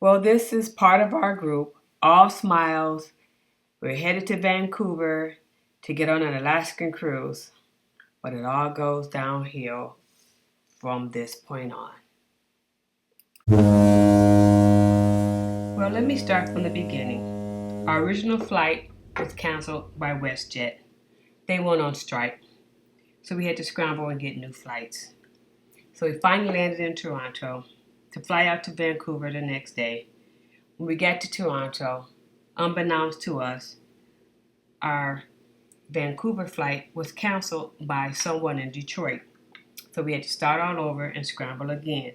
Well, this is part of our group, all smiles. We're headed to Vancouver to get on an Alaskan cruise, but it all goes downhill from this point on. Well, let me start from the beginning. Our original flight was canceled by WestJet. They went on strike, so we had to scramble and get new flights. So we finally landed in Toronto to fly out to Vancouver the next day. When we got to Toronto, unbeknownst to us, our Vancouver flight was canceled by someone in Detroit. So we had to start all over and scramble again.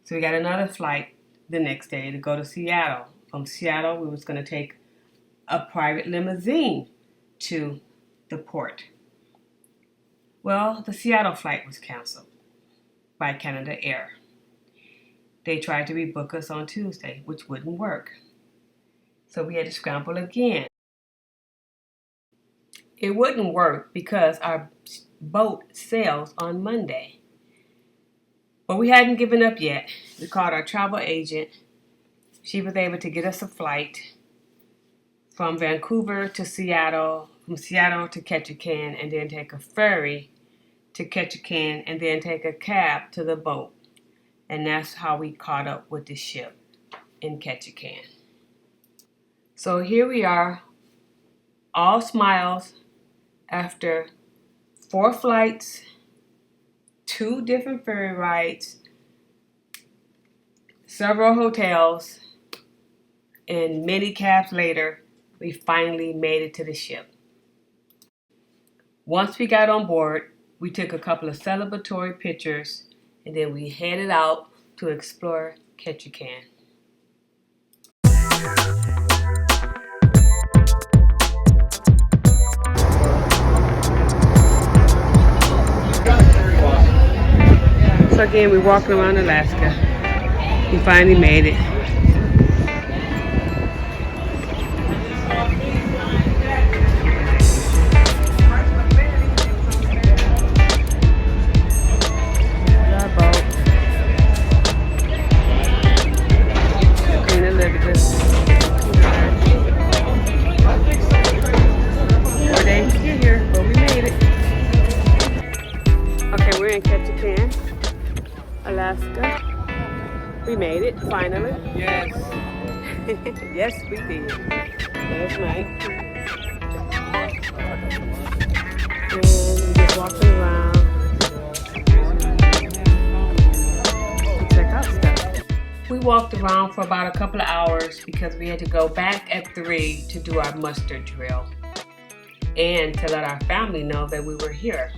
So we got another flight the next day to go to Seattle. From Seattle, we was going to take a private limousine to the port. Well, the Seattle flight was canceled by Canada Air. They tried to rebook us on Tuesday, which wouldn't work. So we had to scramble again. It wouldn't work because our boat sails on Monday. But we hadn't given up yet. We called our travel agent. She was able to get us a flight from Vancouver to Seattle, from Seattle to Ketchikan, and then take a ferry to Ketchikan, and then take a cab to the boat. And that's how we caught up with the ship in Ketchikan. So here we are, all smiles, after 4 flights, 2 different ferry rides, several hotels, and many cabs later, we finally made it to the ship. Once we got on board, we took a couple of celebratory pictures, and then we headed out to explore Ketchikan. So again, we're walking around Alaska. We finally made it. Our boat. Queen Elizabeth. 4 days to get here, but we made it. Okay, we're in Ketchikan, Alaska. We made it, finally. Yes. Yes, we did. Last night. And we're just walking around. Check out stuff. We walked around for about a couple of hours because we had to go back at 3 to do our muster drill. And to let our family know that we were here,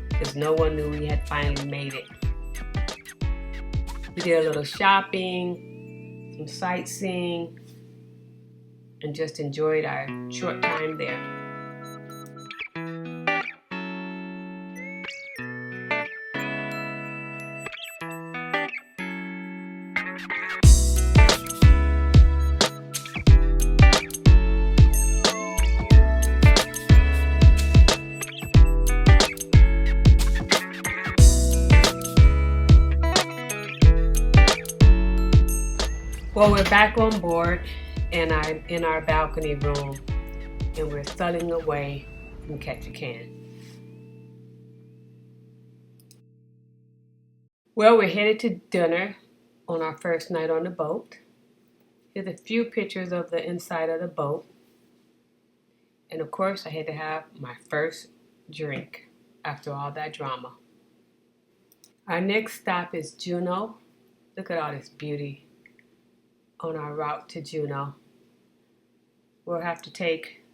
because no one knew we had finally made it. We did a little shopping, some sightseeing, and just enjoyed our short time there. Well, we're back on board and I'm in our balcony room, and we're sailing away from Ketchikan. Well, we're headed to dinner on our first night on the boat. Here's a few pictures of the inside of the boat. And of course, I had to have my first drink after all that drama. Our next stop is Juneau. Look at all this beauty on our route to Juneau. We'll have to take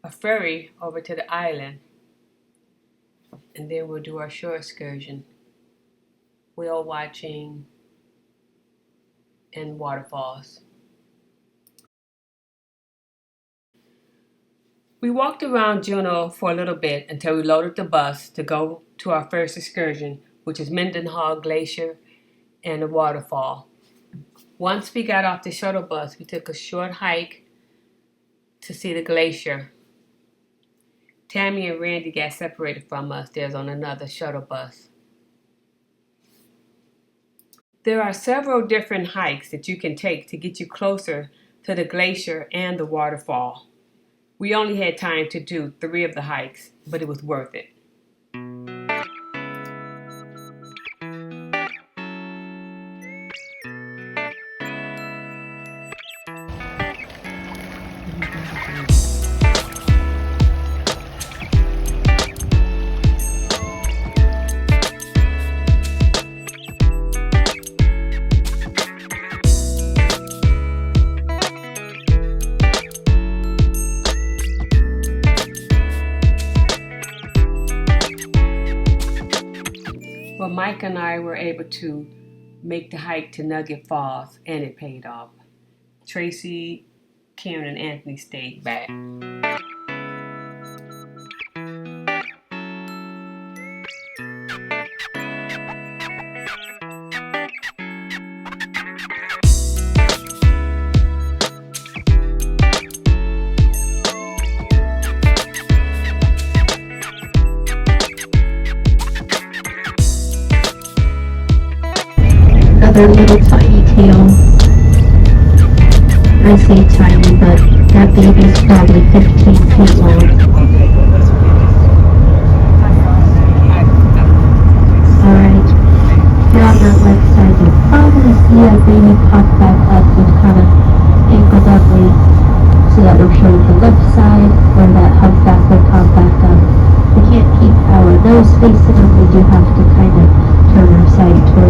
a ferry over to the island, and then we'll do our shore excursion, whale watching, and waterfalls. We walked around Juneau for a little bit until we loaded the bus to go to our first excursion, which is Mendenhall Glacier and a waterfall. Once we got off the shuttle bus, we took a short hike to see the glacier. Tammy and Randy got separated from us. There's on another shuttle bus. There are several different hikes that you can take to get you closer to the glacier and the waterfall. We only had time to do 3 of the hikes, but it was worth it. Well, Mike and I were able to make the hike to Nugget Falls, and it paid off. Tracy, Karen, and Anthony stayed back. Another little tiny tail. I say tiny, but that baby's probably 15 feet long. Alright, here on that left side, you'll probably see a baby pop back up with kind of angled up weight, so that we're showing the left side where that humpback would pop back up. We can't keep our nose facing them, we do have to kind of turn our side towards